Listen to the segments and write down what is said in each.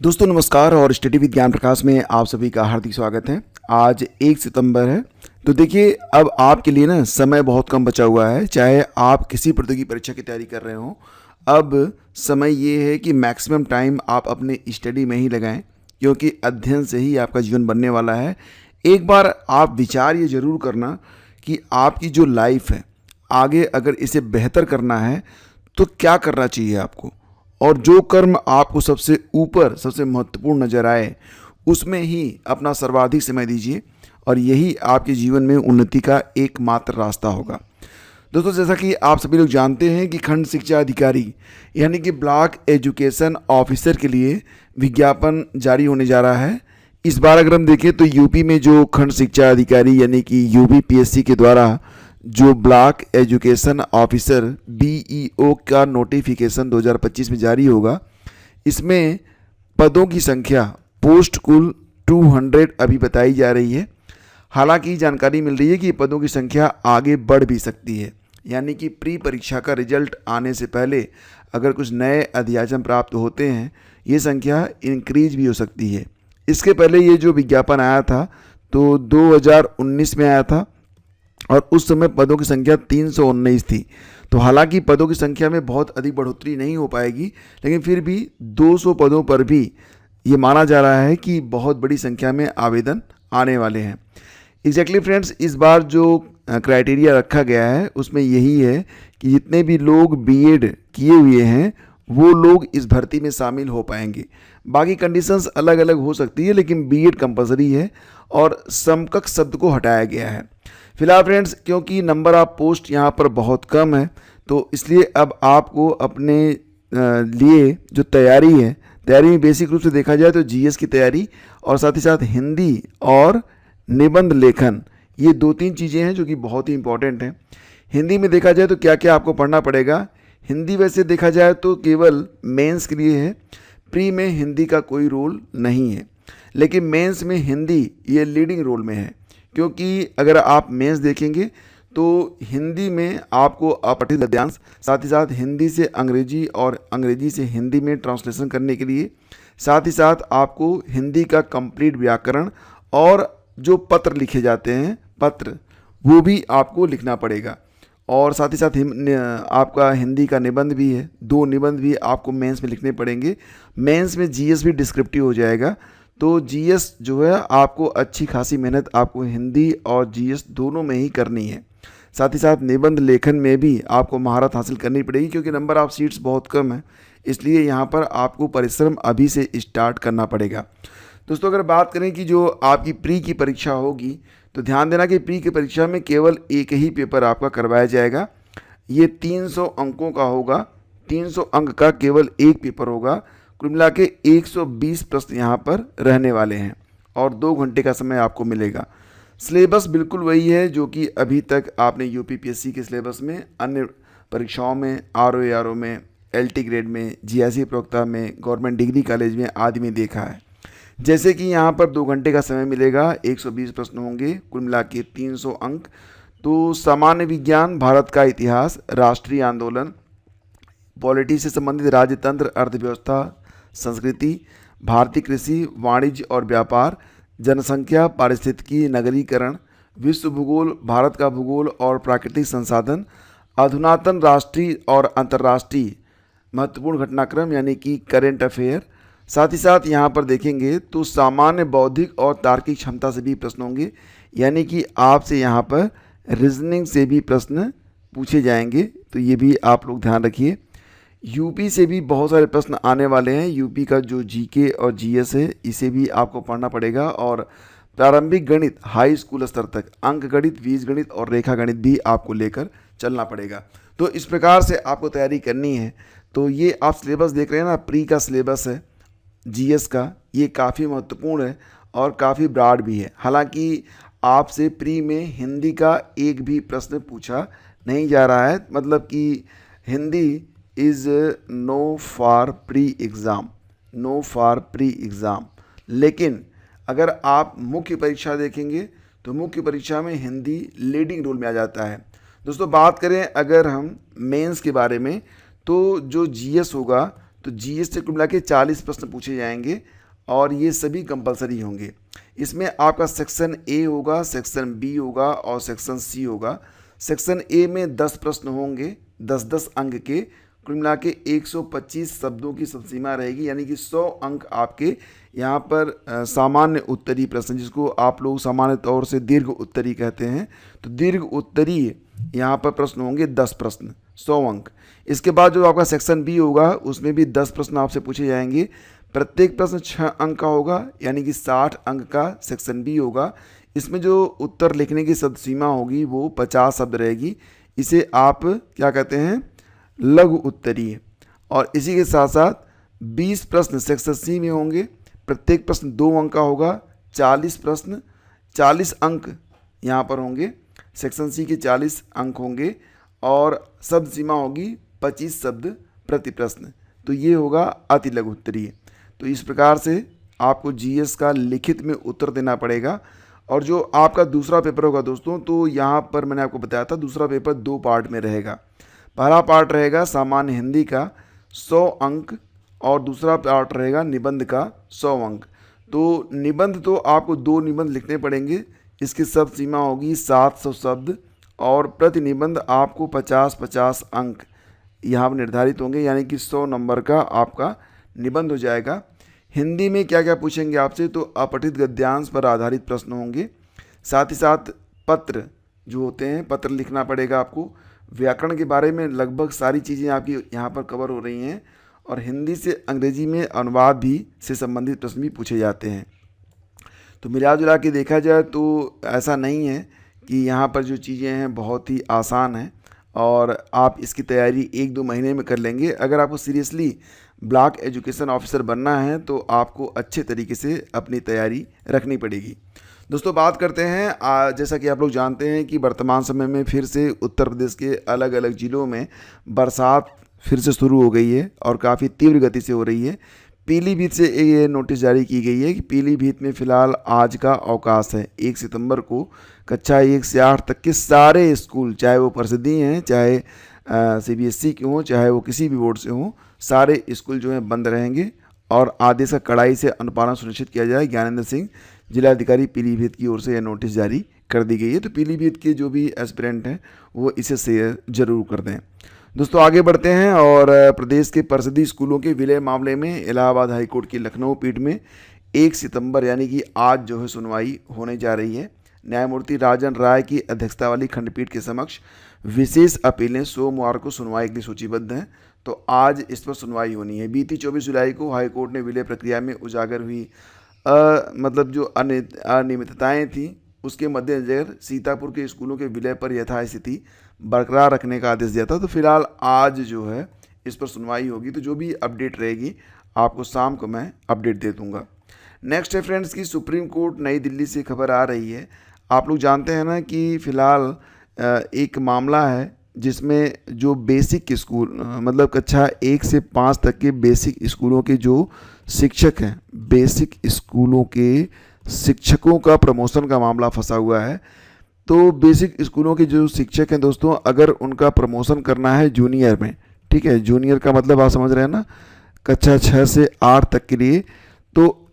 दोस्तों नमस्कार और स्टडी विद ज्ञान प्रकाश में आप सभी का हार्दिक स्वागत है। आज 1 सितंबर है। तो देखिए अब आपके लिए ना समय बहुत कम बचा हुआ है, चाहे आप किसी प्रतियोगी परीक्षा की तैयारी कर रहे हो। अब समय ये है कि मैक्सिमम टाइम आप अपने स्टडी में ही लगाएं, क्योंकि अध्ययन से ही आपका जीवन बनने वाला है। एक बार आप विचार ये ज़रूर करना कि आपकी जो लाइफ है आगे अगर इसे बेहतर करना है तो क्या करना चाहिए आपको, और जो कर्म आपको सबसे ऊपर सबसे महत्वपूर्ण नजर आए उसमें ही अपना सर्वाधिक समय दीजिए, और यही आपके जीवन में उन्नति का एकमात्र रास्ता होगा। दोस्तों जैसा कि आप सभी लोग जानते हैं कि खंड शिक्षा अधिकारी यानी कि ब्लॉक एजुकेशन ऑफिसर के लिए विज्ञापन जारी होने जा रहा है। इस बार अगर हम देखें तो यूपी में जो खंड शिक्षा अधिकारी यानी कि यूपीपीएससी के द्वारा जो ब्लॉक एजुकेशन ऑफिसर बीईओ का नोटिफिकेशन 2025 में जारी होगा, इसमें पदों की संख्या पोस्ट कुल 200 अभी बताई जा रही है। हालांकि जानकारी मिल रही है कि पदों की संख्या आगे बढ़ भी सकती है, यानी कि प्री परीक्षा का रिजल्ट आने से पहले अगर कुछ नए अध्याचन प्राप्त होते हैं ये संख्या इंक्रीज भी हो सकती है। इसके पहले ये जो विज्ञापन आया था तो 2019 में आया था और उस समय पदों की संख्या 319 थी। तो हालांकि पदों की संख्या में बहुत अधिक बढ़ोतरी नहीं हो पाएगी, लेकिन फिर भी 200 पदों पर भी ये माना जा रहा है कि बहुत बड़ी संख्या में आवेदन आने वाले हैं। एग्जैक्टली फ्रेंड्स, इस बार जो क्राइटेरिया रखा गया है उसमें यही है कि जितने भी लोग बीएड किए हुए हैं वो लोग इस भर्ती में शामिल हो पाएंगे। बाकी कंडीशंस अलग अलग हो सकती है, लेकिन बीएड कंपलसरी है और समकक्ष शब्द को हटाया गया है। फिलहाल फ्रेंड्स, क्योंकि नंबर ऑफ पोस्ट यहाँ पर बहुत कम है तो इसलिए अब आपको अपने लिए जो तैयारी है, तैयारी में बेसिक रूप से देखा जाए तो जीएस की तैयारी और साथ ही साथ हिंदी और निबंध लेखन, ये 2-3 चीज़ें हैं जो कि बहुत ही इंपॉर्टेंट हैं। हिंदी में देखा जाए तो क्या क्या आपको पढ़ना पड़ेगा। हिंदी वैसे देखा जाए तो केवल मेंस के लिए है, प्री में हिंदी का कोई रोल नहीं है, लेकिन मेंस में हिंदी ये लीडिंग रोल में है। क्योंकि अगर आप मेंस देखेंगे तो हिंदी में आपको अपठित गद्यांश, साथ ही साथ हिंदी से अंग्रेजी और अंग्रेजी से हिंदी में ट्रांसलेशन करने के लिए, साथ ही साथ आपको हिंदी का कंप्लीट व्याकरण और जो पत्र लिखे जाते हैं पत्र वो भी आपको लिखना पड़ेगा, और साथ ही साथ आपका हिंदी का निबंध भी है, 2 निबंध भी आपको मेंस में लिखने पड़ेंगे। मेंस में जीएस भी डिस्क्रिप्टिव हो जाएगा। तो जीएस जो है आपको अच्छी खासी मेहनत आपको हिंदी और जीएस दोनों में ही करनी है। साथ ही साथ निबंध लेखन में भी आपको महारत हासिल करनी पड़ेगी, क्योंकि नंबर ऑफ सीट्स बहुत कम है, इसलिए यहाँ पर आपको परिश्रम अभी से स्टार्ट करना पड़ेगा। दोस्तों अगर बात करें कि जो आपकी प्री की परीक्षा होगी तो ध्यान देना कि प्री की परीक्षा में केवल एक ही पेपर आपका करवाया जाएगा। ये 300 अंकों का होगा, 300 अंक का केवल एक पेपर होगा। कुल मिला के 120 प्रश्न यहाँ पर रहने वाले हैं और 2 घंटे का समय आपको मिलेगा। सिलेबस बिल्कुल वही है जो कि अभी तक आपने यूपीपीएससी के सिलेबस में अन्य परीक्षाओं में, आरओ में, एलटी ग्रेड में, जीआईसी प्रवक्ता में, गवर्नमेंट डिग्री कॉलेज में आदि में देखा है। जैसे कि यहाँ पर 2 घंटे का समय मिलेगा, 120 प्रश्न होंगे, कुल मिला के 300 अंक। तो सामान्य विज्ञान, भारत का इतिहास, राष्ट्रीय आंदोलन, पॉलिटी से संबंधित राज्यतंत्र, अर्थव्यवस्था, संस्कृति, भारतीय कृषि, वाणिज्य और व्यापार, जनसंख्या, पारिस्थितिकी, नगरीकरण, विश्व भूगोल, भारत का भूगोल और प्राकृतिक संसाधन, अधुनातन राष्ट्रीय और अंतर्राष्ट्रीय महत्वपूर्ण घटनाक्रम यानी कि करेंट अफेयर। साथ ही साथ यहाँ पर देखेंगे तो सामान्य बौद्धिक और तार्किक क्षमता से भी प्रश्न होंगे, यानी कि आपसे यहाँ पर रीजनिंग से भी प्रश्न पूछे जाएंगे, तो ये भी आप लोग ध्यान रखिए। यूपी से भी बहुत सारे प्रश्न आने वाले हैं। यूपी का जो जीके और जीएस है इसे भी आपको पढ़ना पड़ेगा, और प्रारंभिक गणित हाई स्कूल स्तर तक, अंक गणित, बीजगणित और रेखा गणित भी आपको लेकर चलना पड़ेगा। तो इस प्रकार से आपको तैयारी करनी है। तो ये आप सिलेबस देख रहे हैं ना, प्री का सिलेबस है जीएस का, ये काफ़ी महत्वपूर्ण है और काफ़ी ब्रॉड भी है। हालांकि आपसे प्री में हिंदी का एक भी प्रश्न पूछा नहीं जा रहा है, मतलब कि Hindi is no for pre exam, no for pre exam. लेकिन अगर आप मुख्य परीक्षा देखेंगे तो मुख्य परीक्षा में हिंदी लीडिंग रोल में आ जाता है। दोस्तों बात करें अगर हम मेंस के बारे में, तो जो जीएस होगा तो जीएस से कुल मिला के 40 प्रश्न पूछे जाएंगे और ये सभी कंपलसरी होंगे। इसमें आपका सेक्शन ए होगा, सेक्शन बी होगा और सेक्शन सी होगा। सेक्शन ए में 10 प्रश्न होंगे 10-10 अंक के, कुल मिला के 125 शब्दों की सब सीमा रहेगी, यानी कि 100 अंक आपके यहाँ पर सामान्य उत्तरी प्रश्न, जिसको आप लोग सामान्य तौर से दीर्घ उत्तरी कहते हैं, तो दीर्घ उत्तरी यहाँ पर प्रश्न होंगे 10 प्रश्न 100 अंक। इसके बाद जो आपका सेक्शन बी होगा उसमें भी 10 प्रश्न आपसे पूछे जाएंगे, प्रत्येक प्रश्न 6 अंक का होगा, यानी कि 60 अंक का सेक्शन बी होगा। इसमें जो उत्तर लिखने की शब्द सीमा होगी वो 50 शब्द रहेगी। इसे आप क्या कहते हैं, लघु उत्तरीय। और इसी के साथ साथ 20 प्रश्न सेक्शन सी में होंगे, प्रत्येक प्रश्न 2 अंक का होगा, 40 प्रश्न 40 अंक यहाँ पर होंगे, सेक्शन सी के 40 अंक होंगे और शब्द सीमा होगी 25 शब्द प्रति प्रश्न। तो ये होगा अति लघु उत्तरीय। तो इस प्रकार से आपको जीएस का लिखित में उत्तर देना पड़ेगा। और जो आपका दूसरा पेपर होगा दोस्तों, तो यहाँ पर मैंने आपको बताया था दूसरा पेपर 2 पार्ट में रहेगा। पहला पार्ट रहेगा सामान्य हिंदी का 100 अंक और दूसरा पार्ट रहेगा निबंध का 100 अंक। तो निबंध तो आपको 2 निबंध लिखने पड़ेंगे, इसकी शब्द सीमा होगी 700 शब्द और प्रति निबंध आपको 50-50 अंक यहाँ पर निर्धारित होंगे, यानी कि 100 नंबर का आपका निबंध हो जाएगा। हिंदी में क्या क्या पूछेंगे आपसे, तो अपठित गद्यांश पर आधारित प्रश्न होंगे, साथ ही साथ पत्र जो होते हैं पत्र लिखना पड़ेगा आपको। व्याकरण के बारे में लगभग सारी चीज़ें आपकी यहाँ पर कवर हो रही हैं और हिंदी से अंग्रेजी में अनुवाद भी से संबंधित प्रश्न भी पूछे जाते हैं। तो मिला जुला के देखा जाए तो ऐसा नहीं है कि यहाँ पर जो चीज़ें हैं बहुत ही आसान हैं और आप इसकी तैयारी 1-2 महीने में कर लेंगे। अगर आपको सीरियसली ब्लॉक एजुकेशन ऑफिसर बनना है तो आपको अच्छे तरीके से अपनी तैयारी रखनी पड़ेगी। दोस्तों बात करते हैं, जैसा कि आप लोग जानते हैं कि वर्तमान समय में फिर से उत्तर प्रदेश के अलग अलग ज़िलों में बरसात फिर से शुरू हो गई है और काफ़ी तीव्र गति से हो रही है। पीलीभीत से ये नोटिस जारी की गई है कि पीलीभीत में फ़िलहाल आज का अवकाश है। 1 सितंबर को कक्षा 1 से 8 तक के सारे स्कूल, चाहे वो परिषदीय हैं, चाहे सीबीएसई के हों, चाहे वो किसी भी बोर्ड से हों, सारे स्कूल जो हैं बंद रहेंगे और आदेश का कड़ाई से अनुपालन सुनिश्चित किया जाए। ज्ञानेंद्र सिंह जिलाधिकारी पीलीभीत की ओर से यह नोटिस जारी कर दी गई है। तो पीलीभीत के जो भी एस्पिरेंट हैं वो इसे शेयर जरूर कर दें। दोस्तों आगे बढ़ते हैं और प्रदेश के परिषदीय स्कूलों के विलय मामले में इलाहाबाद हाईकोर्ट की लखनऊ पीठ में 1 सितंबर यानी कि आज जो है सुनवाई होने जा रही है। न्यायमूर्ति राजन राय की अध्यक्षता वाली खंडपीठ के समक्ष विशेष अपीलें सोमवार को सुनवाई के लिए सूचीबद्ध हैं, तो आज इस पर सुनवाई होनी है। बीती 24 जुलाई को हाईकोर्ट ने विलय प्रक्रिया में उजागर हुई मतलब जो अनियमितताएँ थीं उसके मद्देनजर सीतापुर के स्कूलों के विलय पर यथास्थिति बरकरार रखने का आदेश दिया था। तो फिलहाल आज जो है इस पर सुनवाई होगी, तो जो भी अपडेट रहेगी आपको शाम को मैं अपडेट दे दूंगा। नेक्स्ट है फ्रेंड्स की सुप्रीम कोर्ट नई दिल्ली से खबर आ रही है। आप लोग जानते हैं ना कि फ़िलहाल एक मामला है जिसमें जो बेसिक स्कूल मतलब कक्षा 1 से 5 तक के बेसिक स्कूलों के जो शिक्षक हैं, बेसिक स्कूलों के शिक्षकों का प्रमोशन का मामला फंसा हुआ है। तो बेसिक स्कूलों के जो शिक्षक हैं दोस्तों, अगर उनका प्रमोशन करना है जूनियर में, ठीक है, जूनियर का मतलब आप समझ रहे हैं ना, कक्षा 6 से 8 तक के लिए, तो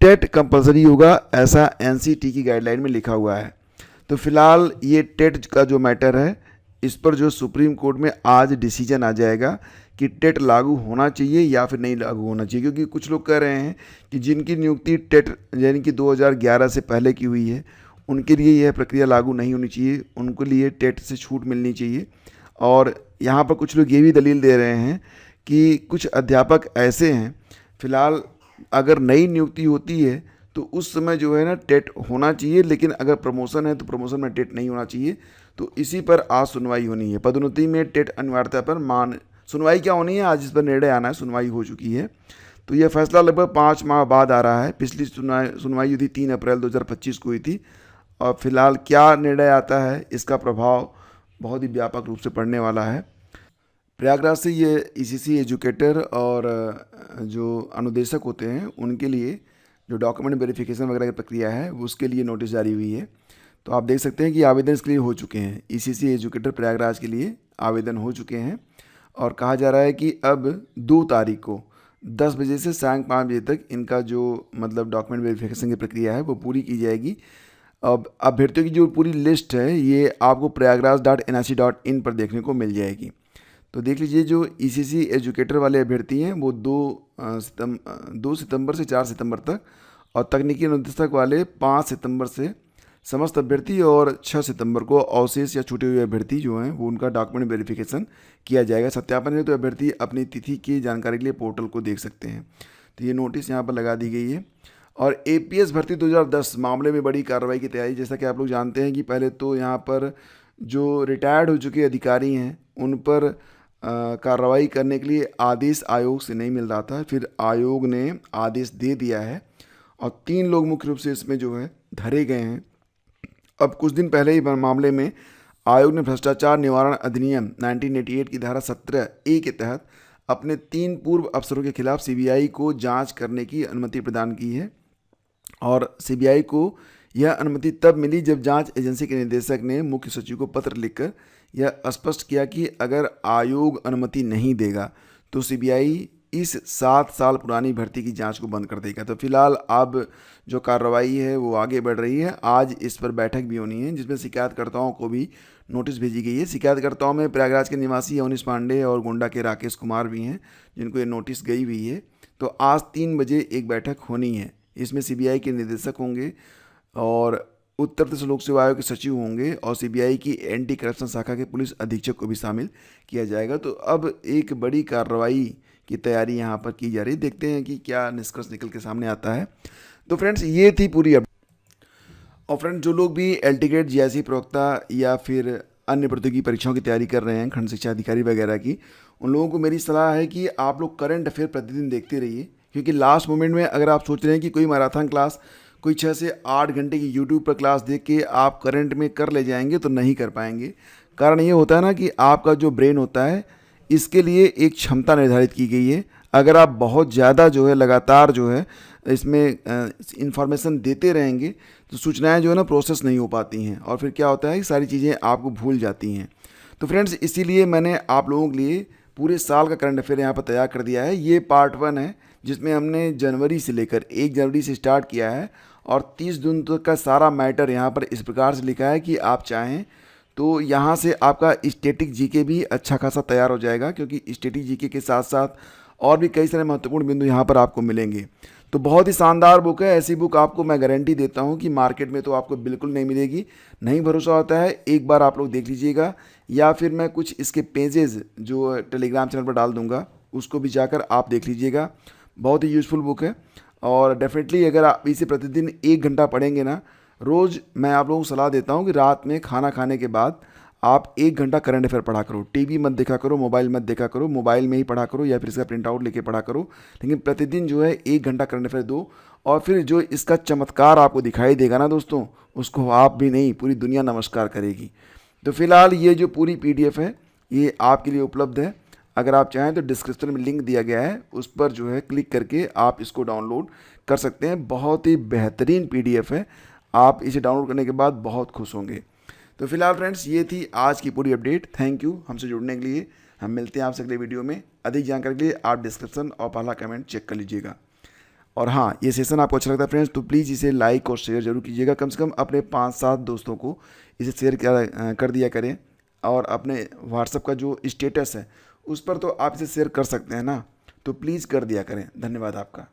टेट कंपलसरी होगा, ऐसा एनसीटी की गाइडलाइन में लिखा हुआ है। तो फिलहाल ये टेट का जो मैटर है इस पर जो सुप्रीम कोर्ट में आज डिसीजन आ जाएगा कि टेट लागू होना चाहिए या फिर नहीं लागू होना चाहिए। क्योंकि कुछ लोग कह रहे हैं कि जिनकी नियुक्ति टेट यानी कि 2011 से पहले की हुई है उनके लिए यह प्रक्रिया लागू नहीं होनी चाहिए, उनके लिए टेट से छूट मिलनी चाहिए। और यहाँ पर कुछ लोग ये भी दलील दे रहे हैं कि कुछ अध्यापक ऐसे हैं, फिलहाल अगर नई नियुक्ति होती है तो उस समय जो है ना टेट होना चाहिए, लेकिन अगर प्रमोशन है तो प्रमोशन में टेट नहीं होना चाहिए। तो इसी पर आज सुनवाई होनी है। पदोन्नति में टेट अनिवार्यता पर सुनवाई क्या होनी है, आज इस पर निर्णय आना है। सुनवाई हो चुकी है, तो यह फैसला लगभग 5 माह बाद आ रहा है। पिछली सुनवाई थी 3 अप्रैल 2025 को हुई थी और फिलहाल क्या निर्णय आता है इसका प्रभाव बहुत ही व्यापक रूप से पड़ने वाला है। प्रयागराज से ये ईसीसी एजुकेटर और जो अनुदेशक होते हैं उनके लिए जो डॉक्यूमेंट वेरिफिकेशन वगैरह की प्रक्रिया है उसके लिए नोटिस जारी हुई है। तो आप देख सकते हैं कि आवेदन इसके लिए हो चुके हैं। ईसीसी एजुकेटर प्रयागराज के लिए आवेदन हो चुके हैं और कहा जा रहा है कि अब 2 तारीख को 10 बजे से शाम 5 बजे तक इनका जो मतलब डॉक्यूमेंट वेरिफिकेशन की प्रक्रिया है वो पूरी की जाएगी। अब अभ्यर्थियों की जो पूरी लिस्ट है ये आपको prayagraj.nic.in पर देखने को मिल जाएगी। तो देख लीजिए, जो ईसीसी एजुकेटर वाले अभ्यर्थी हैं वो 2 सितंबर से 4 सितंबर तक, और तकनीकी अनुदेशक वाले 5 सितंबर से समस्त अभ्यर्थी, और 6 सितंबर को अवशेष या छूटे हुए अभ्यर्थी जो हैं वो उनका डॉक्यूमेंट वेरिफिकेशन किया जाएगा। सत्यापन है तो अभ्यर्थी अपनी तिथि की जानकारी के लिए पोर्टल को देख सकते हैं। तो ये नोटिस यहाँ पर लगा दी गई है। और एपीएस भर्ती 2010 मामले में बड़ी कार्रवाई की तैयारी। जैसा कि आप लोग जानते हैं कि पहले तो यहाँ पर जो रिटायर्ड हो चुके अधिकारी हैं उन पर कार्रवाई करने के लिए आदेश आयोग से नहीं मिल रहा था, फिर आयोग ने आदेश दे दिया है और 3 लोग मुख्य रूप से इसमें जो है धरे गए हैं। अब कुछ दिन पहले ही मामले में आयोग ने भ्रष्टाचार निवारण अधिनियम 1988 की धारा 17A के तहत अपने 3 पूर्व अफसरों के खिलाफ सीबीआई को जांच करने की अनुमति प्रदान की है। और सीबीआई को यह अनुमति तब मिली जब जांच एजेंसी के निदेशक ने मुख्य सचिव को पत्र लिखकर यह स्पष्ट किया कि अगर आयोग अनुमति नहीं देगा तो सीबीआई इस 7 साल पुरानी भर्ती की जांच को बंद कर देगा। तो फिलहाल अब जो कार्रवाई है वो आगे बढ़ रही है। आज इस पर बैठक भी होनी है जिसमें शिकायतकर्ताओं को भी नोटिस भेजी गई है। शिकायतकर्ताओं में प्रयागराज के निवासी अवनीश पांडे और गोंडा के राकेश कुमार भी हैं जिनको ये नोटिस गई हुई है। तो आज 3 बजे एक बैठक होनी है। इसमें सीबीआई के निदेशक होंगे और उत्तर प्रदेश लोक सेवा आयोग के सचिव होंगे और सीबीआई की एंटी करप्शन शाखा के पुलिस अधीक्षक को भी शामिल किया जाएगा। तो अब एक बड़ी कार्रवाई की तैयारी यहाँ पर की जा रही है। देखते हैं कि क्या निष्कर्ष निकल के सामने आता है। तो फ्रेंड्स, ये थी पूरी अपडेट। और फ्रेंड्स, जो लोग भी एल टिकट, जीआईसी प्रवक्ता या फिर अन्य प्रतियोगी परीक्षाओं की तैयारी कर रहे हैं, खंड शिक्षा अधिकारी वगैरह की, उन लोगों को मेरी सलाह है कि आप लोग करंट अफेयर प्रतिदिन देखते रहिए। क्योंकि लास्ट मोमेंट में अगर आप सोच रहे हैं कि कोई मैराथन क्लास, कोई 6 से 8 घंटे की यूट्यूब पर क्लास देख के आप करंट में कर ले जाएंगे तो नहीं कर पाएंगे। कारण ये होता है ना कि आपका जो ब्रेन होता है इसके लिए एक क्षमता निर्धारित की गई है। अगर आप बहुत ज़्यादा जो है लगातार जो है इसमें इंफॉर्मेशन देते रहेंगे तो सूचनाएं जो है ना प्रोसेस नहीं हो पाती हैं और फिर क्या होता है कि सारी चीज़ें आपको भूल जाती हैं। तो फ्रेंड्स, इसीलिए मैंने आप लोगों के लिए पूरे साल का करंट अफेयर यहाँ पर तैयार कर दिया है। ये पार्ट 1 है जिसमें हमने जनवरी से लेकर 1 जनवरी से स्टार्ट किया है और 30 जून तक का सारा मैटर यहाँ पर इस प्रकार से लिखा है कि आप चाहें तो यहाँ से आपका स्टैटिक जीके भी अच्छा खासा तैयार हो जाएगा। क्योंकि स्टैटिक जीके के साथ साथ और भी कई सारे महत्वपूर्ण बिंदु यहाँ पर आपको मिलेंगे। तो बहुत ही शानदार बुक है। ऐसी बुक आपको मैं गारंटी देता हूँ कि मार्केट में तो आपको बिल्कुल नहीं मिलेगी। नहीं भरोसा होता है, एक बार आप लोग देख लीजिएगा, या फिर मैं कुछ इसके पेजेस जो टेलीग्राम चैनल पर डाल दूँगा उसको भी जाकर आप देख लीजिएगा। बहुत ही यूज़फुल बुक है और डेफिनेटली अगर आप इसे प्रतिदिन 1 घंटा पढ़ेंगे ना, रोज़ मैं आप लोगों को सलाह देता हूँ कि रात में खाना खाने के बाद आप 1 घंटा करंट अफेयर पढ़ा करो। टीवी मत देखा करो, मोबाइल मत देखा करो, मोबाइल में ही पढ़ा करो या फिर इसका प्रिंट आउट लेके पढ़ा करो। लेकिन प्रतिदिन जो है 1 घंटा करंट अफेयर दो और फिर जो इसका चमत्कार आपको दिखाई देगा ना दोस्तों, उसको आप भी नहीं पूरी दुनिया नमस्कार करेगी। तो फिलहाल ये जो पूरी PDF है ये आपके लिए उपलब्ध है। अगर आप चाहें तो डिस्क्रिप्शन में लिंक दिया गया है, उस पर जो है क्लिक करके आप इसको डाउनलोड कर सकते हैं। बहुत ही बेहतरीन PDF है, आप इसे डाउनलोड करने के बाद बहुत खुश होंगे। तो फिलहाल फ्रेंड्स, ये थी आज की पूरी अपडेट। थैंक यू हमसे जुड़ने के लिए। हम मिलते हैं आपसे अगले वीडियो में। अधिक जानकारी के लिए आप डिस्क्रिप्शन और पहला कमेंट चेक कर लीजिएगा। और हाँ, ये सेशन आपको अच्छा लगता है फ्रेंड्स तो प्लीज़ इसे लाइक और शेयर जरूर कीजिएगा। कम से कम अपने 5-7 दोस्तों को इसे शेयर कर दिया करें। और अपने व्हाट्सएप का जो स्टेटस है उस पर तो आप इसे शेयर कर सकते हैं ना, तो प्लीज़ कर दिया करें। धन्यवाद आपका।